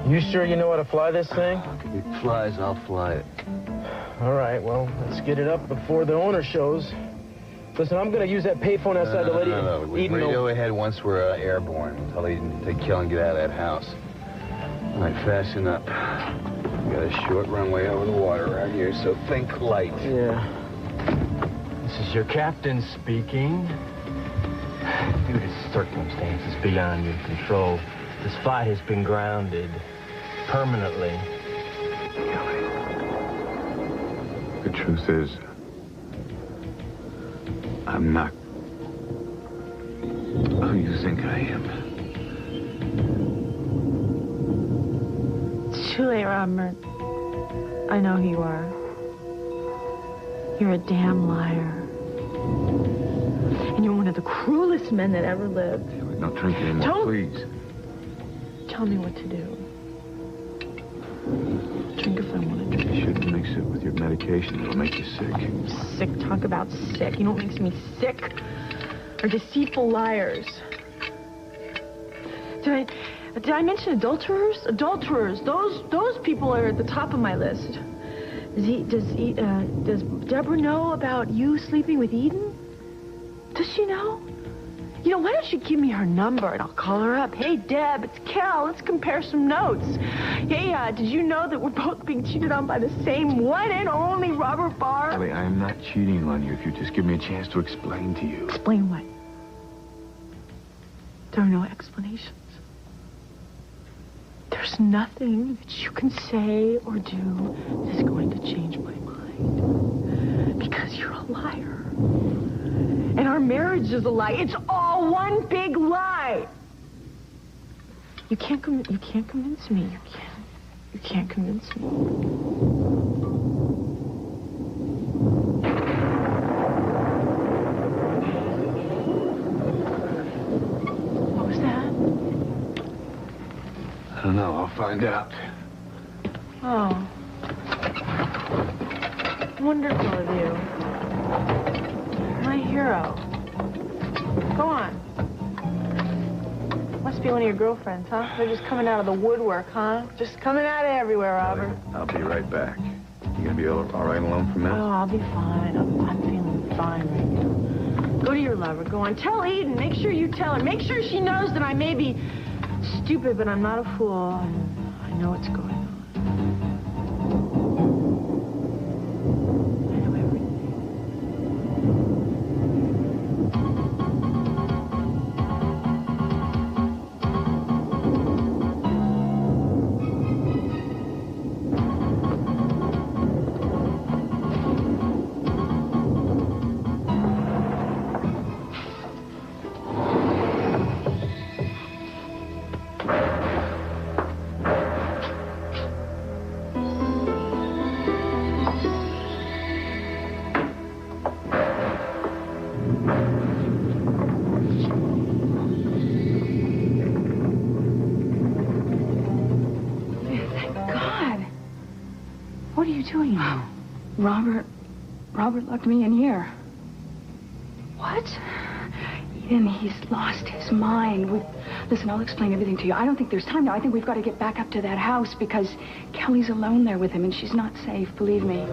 You sure you know how to fly this thing? If it flies, I'll fly it. All right, well, let's get it up before the owner shows. Listen, I'm going to use that payphone outside the lady. No. We radio ahead once we're airborne. Tell Eden to take Kill and get out of that house. All right, fasten up. We got a short runway over the water around here, so think light. Yeah. This is your captain speaking. Due to circumstances beyond your control, this flight has been grounded permanently. The truth is, I'm not who you think I am. It's too late, Robert. I know who you are. You're a damn liar. And you're one of the cruelest men that ever lived. Yeah, but don't drink anymore, please. Tell me what to do. Drink if I want to drink. You shouldn't mix it with your medication. It'll make you sick. Sick? Talk about sick. You know what makes me sick? Are deceitful liars. Did I mention adulterers? Adulterers. Those people are at the top of my list. Does Deborah know about you sleeping with Eden? Does she know? You know, why don't you give me her number and I'll call her up. Hey, Deb, it's Cal. Let's compare some notes. Hey, did you know that we're both being cheated on by the same one and only Robert Barr? Ellie, I am not cheating on you if you just give me a chance to explain to you. Explain what? There are no explanations. There's nothing that you can say or do that is going to change my mind. Because you're a liar. And our marriage is a lie. It's all one big lie. You can't convince me. You can't convince me. What was that? I don't know. I'll find out. Oh. Wonderful of you. My hero. Go on. Must be one of your girlfriends, huh? They're just coming out of the woodwork, huh? Just coming out of everywhere, Robert. I'll be right back. You gonna be all right alone for a minute? Oh, I'll be fine. I'm feeling fine right now. Go to your lover. Go on. Tell Eden. Make sure you tell her. Make sure she knows that I may be stupid, but I'm not a fool. I know what's going on. I know everything. What are you doing now? Robert locked me in here. What? Eden, he's lost his mind. Listen, I'll explain everything to you. I don't think there's time now. I think we've got to get back up to that house because Kelly's alone there with him and she's not safe, believe me.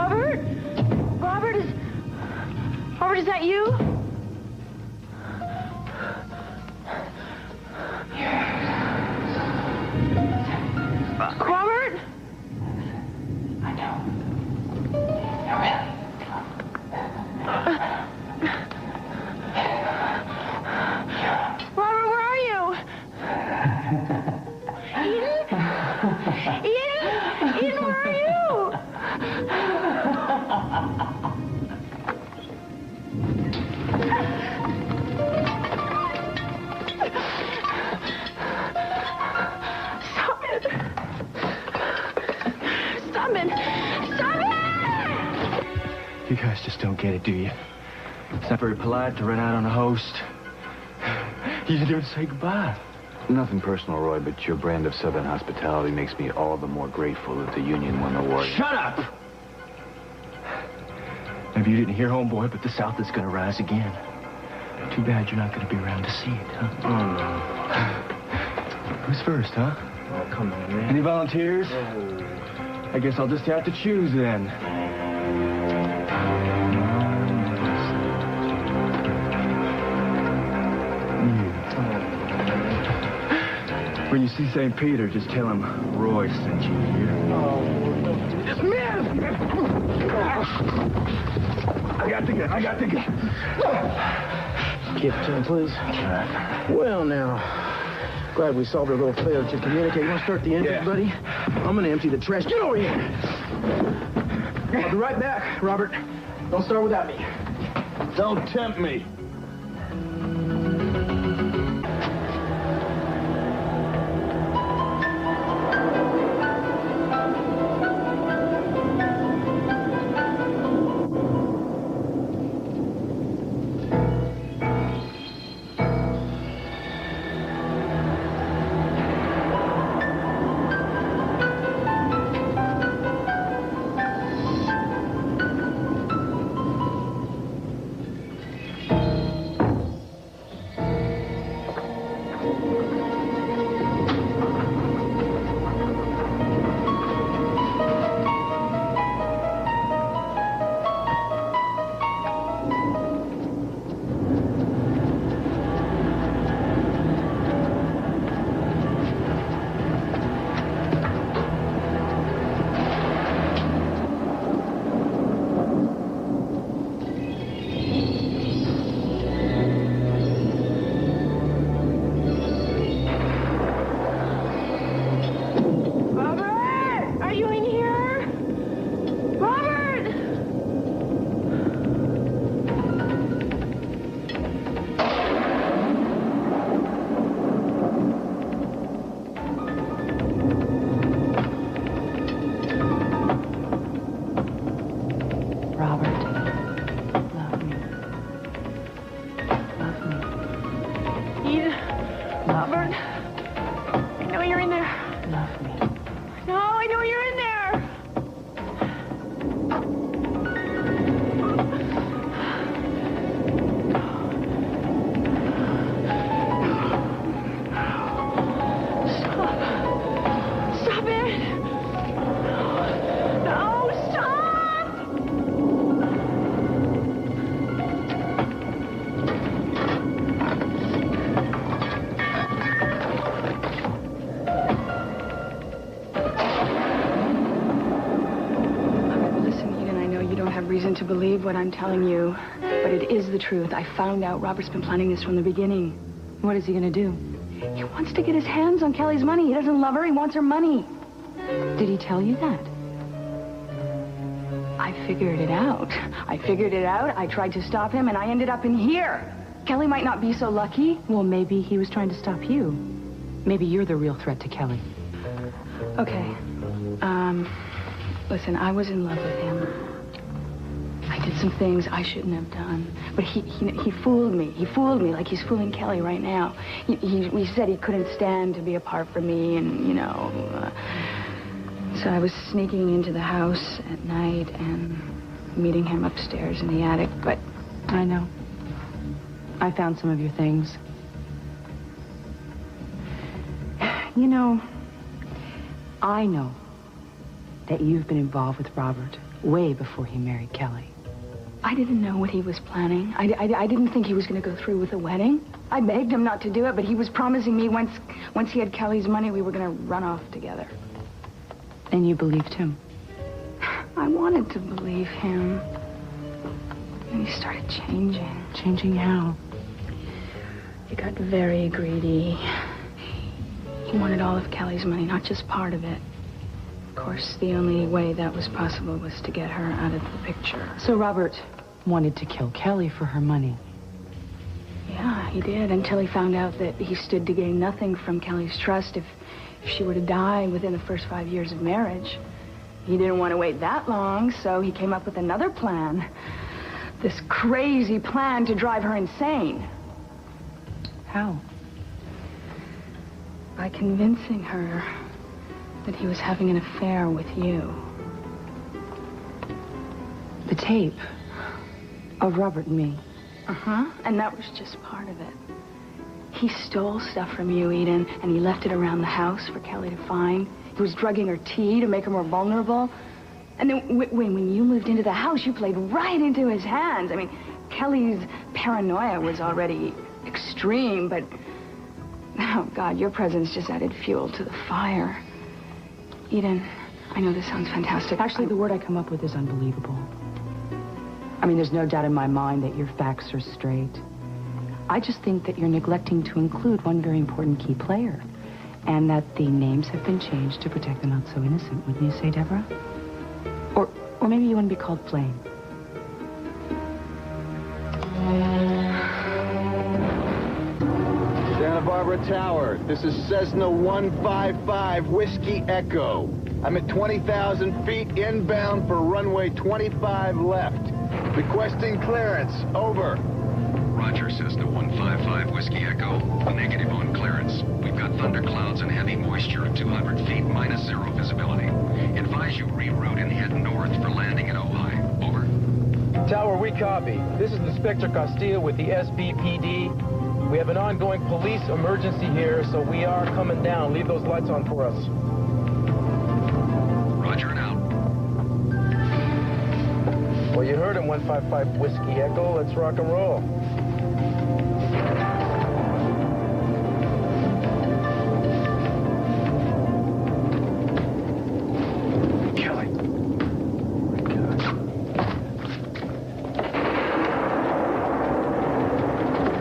Robert? Robert, is that you? Robert? I know. I really. Robert, where are you? Eden, where are you? Stop it! Stop it! Stop it! You guys just don't get it, do you? It's not very polite to run out on a host. You didn't even say goodbye. Nothing personal, Roy, but your brand of Southern hospitality makes me all the more grateful that the Union won the war. Shut up! Maybe you didn't hear, homeboy, but the South is going to rise again. Too bad you're not going to be around to see it, huh? Oh, no. Who's first, huh? Oh, come on, man. Any volunteers? I guess I'll just have to choose then. When you see St. Peter, just tell him Roy sent you here. Oh, don't do this. Man! I got the gun. Keep it to him, please. Well, now, glad we solved our little failure to communicate. You want to start the engine, buddy? I'm going to empty the trash. Get over here! I'll be right back, Robert. Don't start without me. Don't tempt me. To believe what I'm telling you, but it is the truth. I found out Robert's been planning this from the beginning. What is he gonna do? He wants to get his hands on Kelly's money. He doesn't love her. He wants her money. Did he tell you that? I figured it out. I tried to stop him, and I ended up in here. Kelly might not be so lucky. Well, maybe he was trying to stop you. Maybe you're the real threat to Kelly. Okay. Listen, I was in love with him. I did some things I shouldn't have done. But he fooled me. He fooled me like he's fooling Kelly right now. He said he couldn't stand to be apart from me, and, you know... so I was sneaking into the house at night and meeting him upstairs in the attic, but... I know. I found some of your things. You know, I know that you've been involved with Robert way before he married Kelly. I didn't know what he was planning. I didn't think he was going to go through with the wedding. I begged him not to do it, but he was promising me once he had Kelly's money, we were going to run off together. And you believed him? I wanted to believe him. And he started changing. Changing how? He got very greedy. He wanted all of Kelly's money, not just part of it. Of course, the only way that was possible was to get her out of the picture. So Robert wanted to kill Kelly for her money. Yeah, he did, until he found out that he stood to gain nothing from Kelly's trust if she were to die within the first 5 years of marriage. He didn't want to wait that long, so he came up with another plan. This crazy plan to drive her insane. How? By convincing her that he was having an affair with you. The tape of Robert and me. Uh-huh, and that was just part of it. He stole stuff from you, Eden, and he left it around the house for Kelly to find. He was drugging her tea to make her more vulnerable. And then when you moved into the house, you played right into his hands. I mean, Kelly's paranoia was already extreme, but... oh, God, your presence just added fuel to the fire. Eden, I know this sounds fantastic. Actually, the word I come up with is unbelievable. I mean, there's no doubt in my mind that your facts are straight. I just think that you're neglecting to include one very important key player, and that the names have been changed to protect the not-so-innocent, wouldn't you say, Deborah? Or maybe you want to be called Flame. Santa Barbara Tower, this is Cessna 155 Whiskey Echo. I'm at 20,000 feet inbound for runway 25 left. Requesting clearance, over. Roger, Cessna 155 Whiskey Echo. Negative on clearance. We've got thunderclouds and heavy moisture at 200 feet, -0 visibility. Advise you reroute and head north for landing at Ojai. Over. Tower, we copy. This is Inspector Castile with the SBPD. We have an ongoing police emergency here, so we are coming down. Leave those lights on for us. Roger and out. Well, you heard him, 155 Whiskey Echo. Let's rock and roll. Kelly.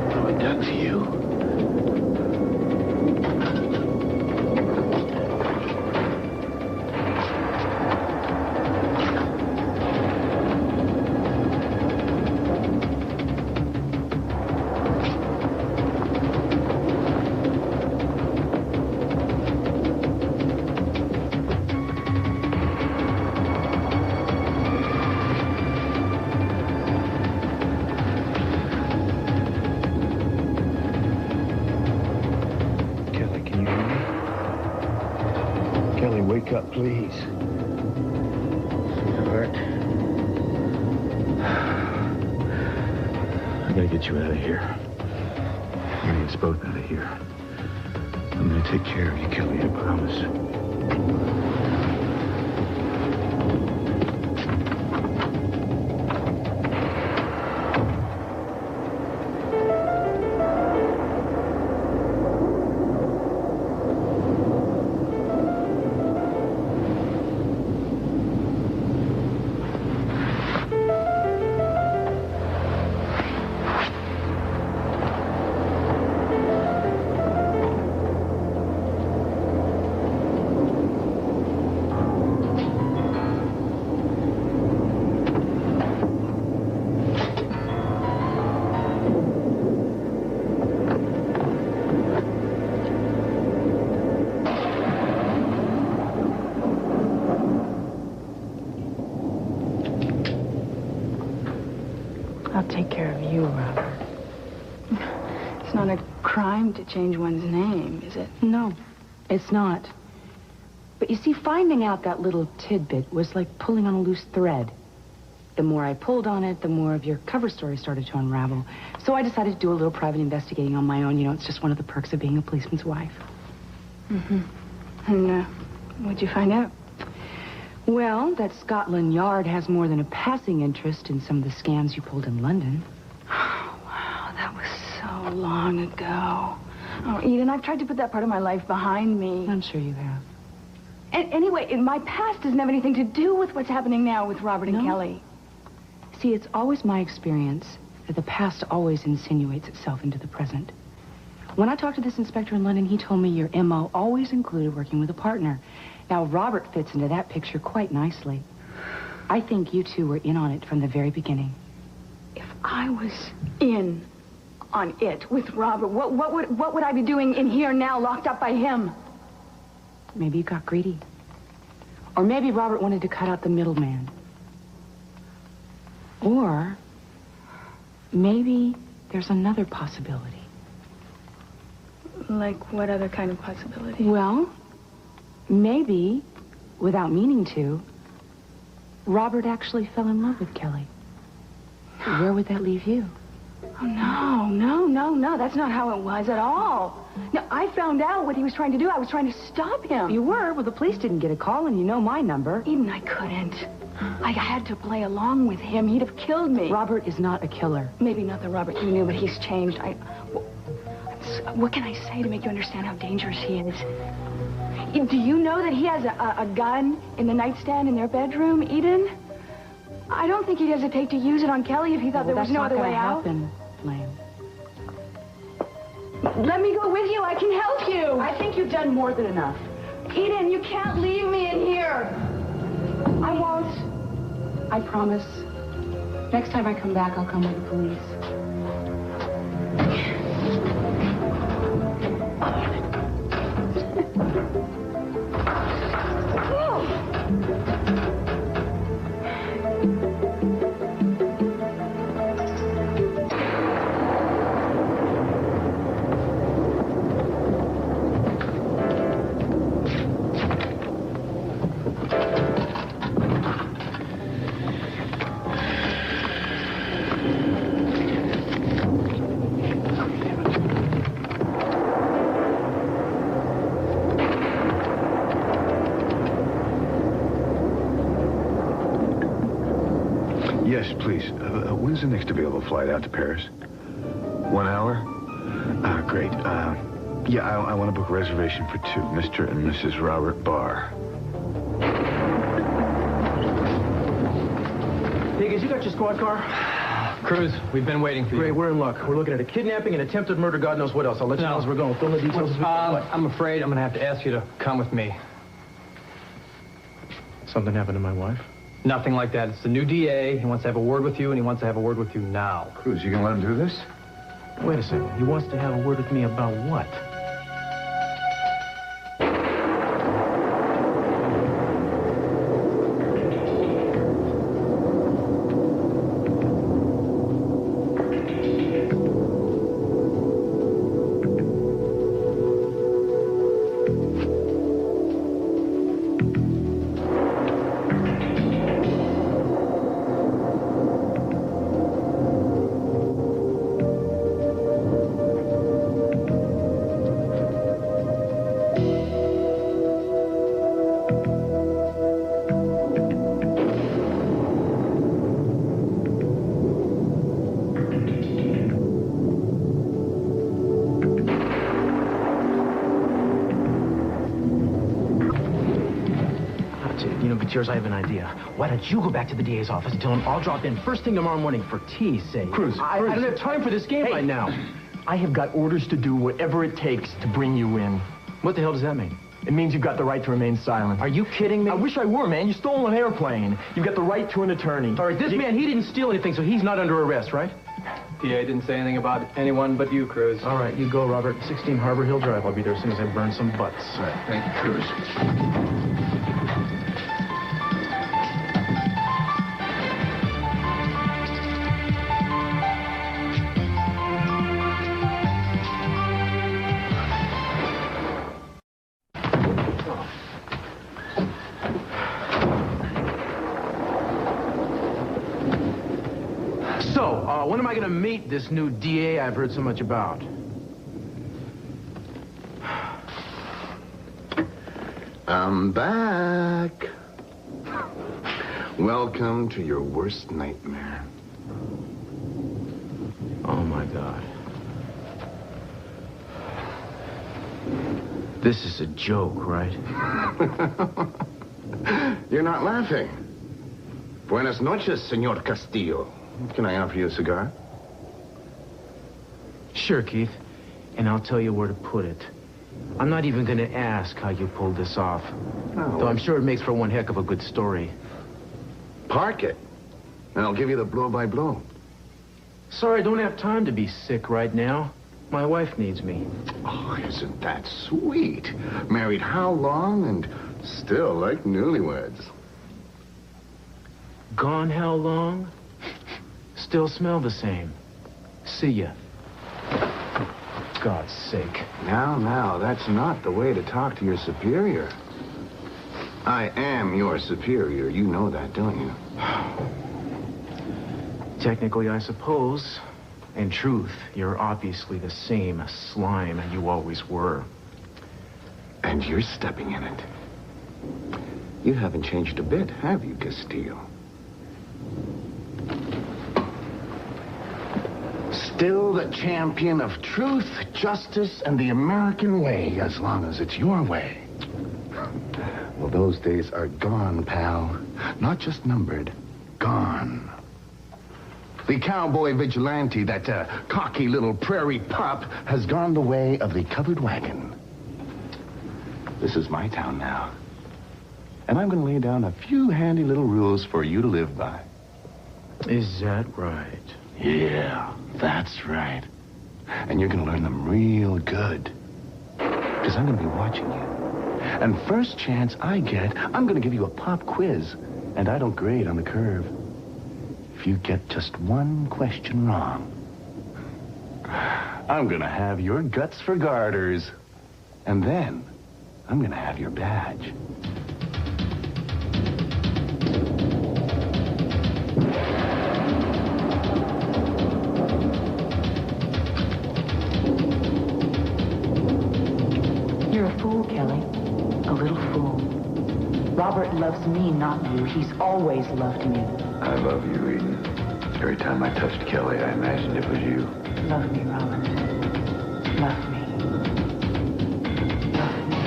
What have I done to you? Wake up, please. Sweetheart. I gotta get you out of here. I'm gonna get us both out of here. I'm gonna take care of you, Kelly, I promise. I'll take care of you, Robert. It's not a crime to change one's name, is it? No, it's not. But you see, finding out that little tidbit was like pulling on a loose thread. The more I pulled on it, the more of your cover story started to unravel. So I decided to do a little private investigating on my own. You know, it's just one of the perks of being a policeman's wife. Mm-hmm. And what'd you find out? Well, that Scotland Yard has more than a passing interest in some of the scams you pulled in London. Oh, wow, that was so long ago. Oh, Eden, I've tried to put that part of my life behind me. I'm sure you have. And anyway, my past doesn't have anything to do with what's happening now with Robert and Kelly. See, it's always my experience that the past always insinuates itself into the present. When I talked to this inspector in London, he told me your MO always included working with a partner. Now, Robert fits into that picture quite nicely. I think you two were in on it from the very beginning. If I was in on it with Robert, what would I be doing in here now, locked up by him? Maybe you got greedy. Or maybe Robert wanted to cut out the middleman. Or maybe there's another possibility. Like what other kind of possibility? Well, maybe, without meaning to, Robert actually fell in love with Kelly. Where would that leave you? Oh, no. That's not how it was at all. No, I found out what he was trying to do. I was trying to stop him. You were? Well, the police didn't get a call, and you know my number. Eden, I couldn't. I had to play along with him. He'd have killed me. Robert is not a killer. Maybe not the Robert you knew, but he's changed. What can I say to make you understand how dangerous he is? Do you know that he has a gun in the nightstand in their bedroom, Eden? I don't think he'd hesitate to use it on Kelly if he thought there was no other way out. That's not going to happen, Lane. Let me go with you. I can help you. I think you've done more than enough. Eden, you can't leave me in here. I won't. I promise. Next time I come back, I'll come with the police. Yes, please. When's the next available flight out to Paris? 1 hour? Great. Yeah, I want to book a reservation for two. Mr. and Mrs. Robert Barr. Hey, guys, you got your squad car? Cruz, we've been waiting for you. Great, we're in luck. We're looking at a kidnapping and attempted murder, God knows what else. I'll let you know as we're going. Fill the details as we go. What? I'm afraid I'm going to have to ask you to come with me. Something happened to my wife? Nothing like that. It's the new DA. He wants to have a word with you, and he wants to have a word with you now. Cruz, you gonna let him do this? Wait a second. He wants to have a word with me about what? Yours, I have an idea. Why don't you go back to the DA's office and tell him I'll drop in first thing tomorrow morning for tea's sake. Cruz, I don't have time for this game right now. I have got orders to do whatever it takes to bring you in. What the hell does that mean? It means you've got the right to remain silent. Are you kidding me? I wish I were, man. You stole an airplane. You've got the right to an attorney. All right, this man, he didn't steal anything, so he's not under arrest, right? DA didn't say anything about anyone but you, Cruz. All right, you go, Robert. 16 Harbor Hill Drive. I'll be there as soon as I burn some butts. All right, thank you, Cruz. When am I going to meet this new DA I've heard so much about? I'm back. Welcome to your worst nightmare. Oh, my God. This is a joke, right? You're not laughing. Buenas noches, Senor Castillo. Can I offer you a cigar? Sure, Keith. And I'll tell you where to put it. I'm not even going to ask how you pulled this off. Oh, Though I'm sure it makes for one heck of a good story. Park it, and I'll give you the blow-by-blow. Sorry, I don't have time to be sick right now. My wife needs me. Oh, isn't that sweet? Married how long and still like newlyweds? Gone how long? Still smell the same. See ya. God's sake. Now, that's not the way to talk to your superior. I am your superior. You know that, don't you? Technically, I suppose. In truth, you're obviously the same slime you always were. And you're stepping in it. You haven't changed a bit, have you, Castillo? Still the champion of truth, justice, and the American way, as long as it's your way. Well, those days are gone, pal. Not just numbered, gone. The cowboy vigilante, that cocky little prairie pup, has gone the way of the covered wagon. This is my town now. And I'm going to lay down a few handy little rules for you to live by. Is that right? Yeah, that's right. And you're going to learn them real good. Because I'm going to be watching you. And first chance I get, I'm going to give you a pop quiz. And I don't grade on the curve. If you get just one question wrong, I'm going to have your guts for garters. And then I'm going to have your badge. You're a fool, Kelly. A little fool. Robert loves me, not you. He's always loved me. I love you, Eden. Every time I touched Kelly, I imagined it was you. Love me, Robert. Love me. Love me.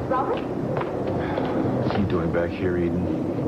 Love me. What are you doing back here, Eden?